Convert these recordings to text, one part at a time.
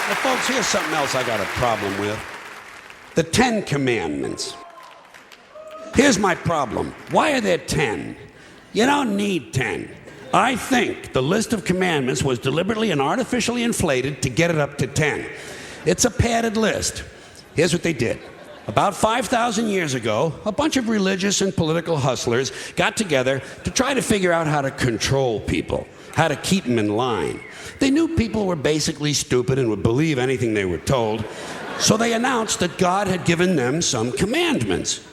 Now, folks, here's something else I got a problem with. The 10 Commandments. Here's my problem. Why are there 10? You don't need 10. I think the list of commandments was deliberately and artificially inflated to get it up to 10. It's a padded list. Here's what they did. About 5,000 years ago, a bunch of religious and political hustlers got together to try to figure out how to control people, how to keep them in line. They knew people were basically stupid and would believe anything they were told, so they announced that God had given them some commandments.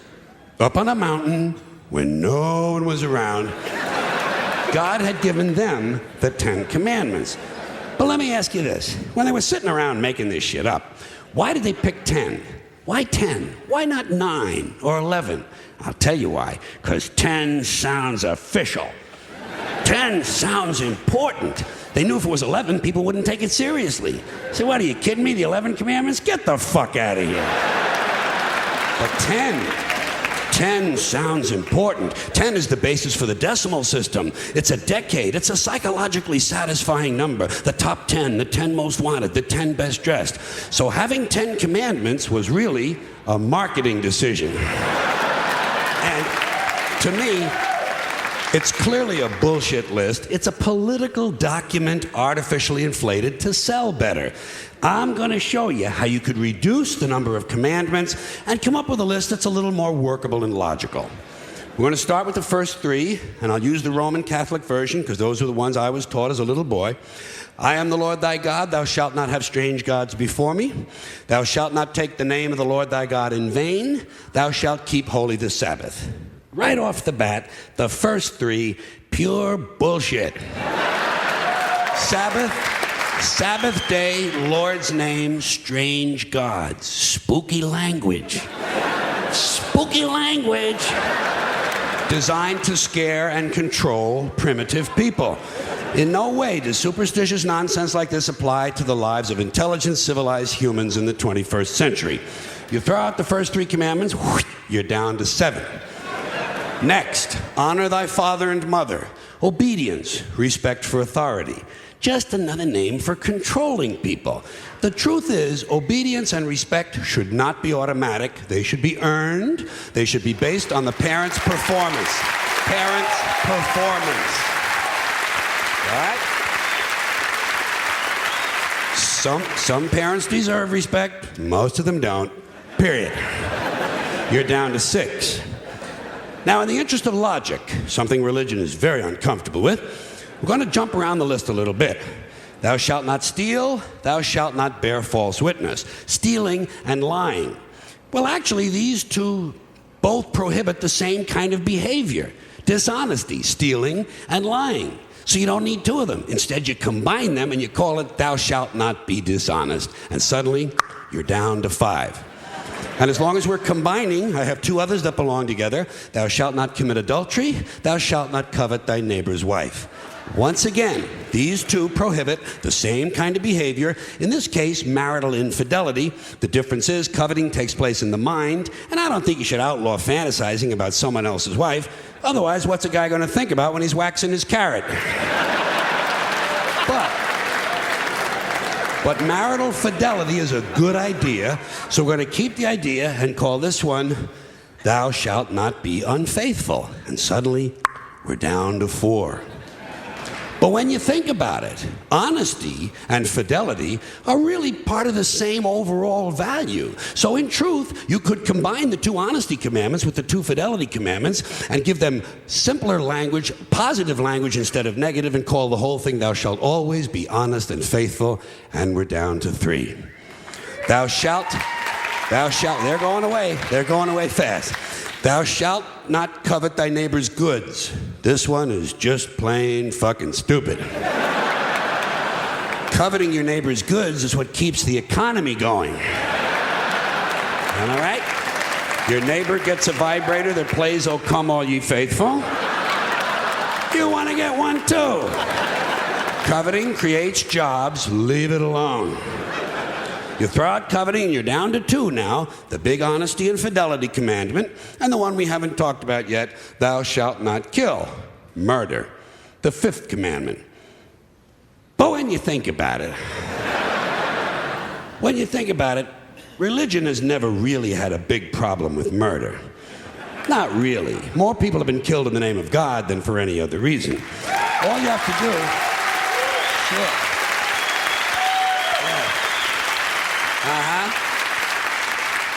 Up on a mountain, when no one was around, God had given them the 10 Commandments. But let me ask you this. When they were sitting around making this shit up, why did they pick 10? Why 10? Why not 9 or 11? I'll tell you why. Because 10 sounds official. 10 sounds important. They knew if it was 11, people wouldn't take it seriously. So what, are you kidding me? The 11 Commandments? Get the fuck out of here. But 10 sounds important. 10 is the basis for the decimal system. It's a decade. It's a psychologically satisfying number. The top 10, the 10 most wanted, the 10 best dressed. So having 10 commandments was really a marketing decision. And to me, it's clearly a bullshit list. It's a political document artificially inflated to sell better. I'm going to show you how you could reduce the number of commandments and come up with a list that's a little more workable and logical. We're going to start with the first 3, and I'll use the Roman Catholic version because those are the ones I was taught as a little boy. I am the Lord thy God. Thou shalt not have strange gods before me. Thou shalt not take the name of the Lord thy God in vain. Thou shalt keep holy the Sabbath. Right off the bat, the first 3, pure bullshit. Sabbath day, Lord's name, strange gods. Spooky language. Spooky language. Designed to scare and control primitive people. In no way does superstitious nonsense like this apply to the lives of intelligent, civilized humans in the 21st century. You throw out the first 3 commandments, you're down to 7. Next, honor thy father and mother. Obedience, respect for authority. Just another name for controlling people. The truth is, obedience and respect should not be automatic. They should be earned. They should be based on the parent's performance. Parent's performance. All right? Some parents deserve respect. Most of them don't. Period. You're down to 6. Now, in the interest of logic, something religion is very uncomfortable with, we're going to jump around the list a little bit. Thou shalt not steal, thou shalt not bear false witness. Stealing and lying. Well, actually, these 2 both prohibit the same kind of behavior. Dishonesty, stealing, and lying. So you don't need 2 of them. Instead, you combine them and you call it thou shalt not be dishonest. And suddenly, you're down to 5. And as long as we're combining, I have 2 others that belong together. Thou shalt not commit adultery. Thou shalt not covet thy neighbor's wife. Once again, these 2 prohibit the same kind of behavior, in this case, marital infidelity. The difference is coveting takes place in the mind, and I don't think you should outlaw fantasizing about someone else's wife. Otherwise, what's a guy going to think about when he's waxing his carrot? But marital fidelity is a good idea, so we're going to keep the idea and call this one, thou shalt not be unfaithful. And suddenly, we're down to 4. But when you think about it, honesty and fidelity are really part of the same overall value. So in truth, you could combine the 2 honesty commandments with the 2 fidelity commandments and give them simpler language, positive language instead of negative, and call the whole thing, thou shalt always be honest and faithful, and we're down to 3. Thou shalt, they're going away fast. Thou shalt not covet thy neighbor's goods. This one is just plain fucking stupid. Coveting your neighbor's goods is what keeps the economy going. Am I right? Your neighbor gets a vibrator that plays "Oh Come All Ye Faithful." You want to get one too. Coveting creates jobs. Leave it alone. You throw out coveting and you're down to 2 now, the big honesty and fidelity commandment, and the one we haven't talked about yet, thou shalt not kill, murder, the 5th commandment. But when you think about it, When you think about it, religion has never really had a big problem with murder. Not really. More people have been killed in the name of God than for any other reason. All you have to do... Sure. Yeah.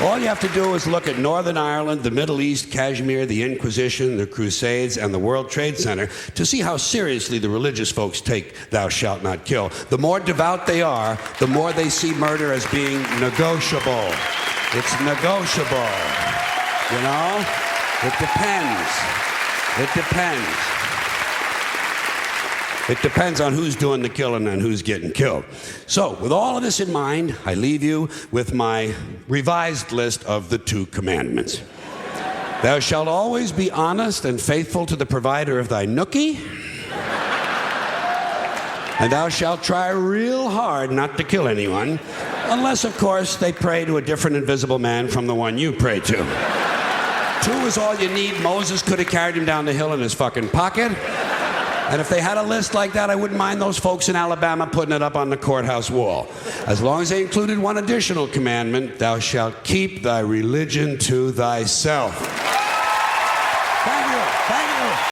All you have to do is look at Northern Ireland, the Middle East, Kashmir, the Inquisition, the Crusades, and the World Trade Center to see how seriously the religious folks take thou shalt not kill. The more devout they are, the more they see murder as being negotiable. It's negotiable. You know? It depends. It depends. It depends on who's doing the killing and who's getting killed. So, with all of this in mind, I leave you with my revised list of the 2 commandments. Thou shalt always be honest and faithful to the provider of thy nookie. And thou shalt try real hard not to kill anyone, unless, of course, they pray to a different invisible man from the one you pray to. 2 is all you need. Moses could have carried him down the hill in his fucking pocket. And if they had a list like that, I wouldn't mind those folks in Alabama putting it up on the courthouse wall. As long as they included one additional commandment, thou shalt keep thy religion to thyself.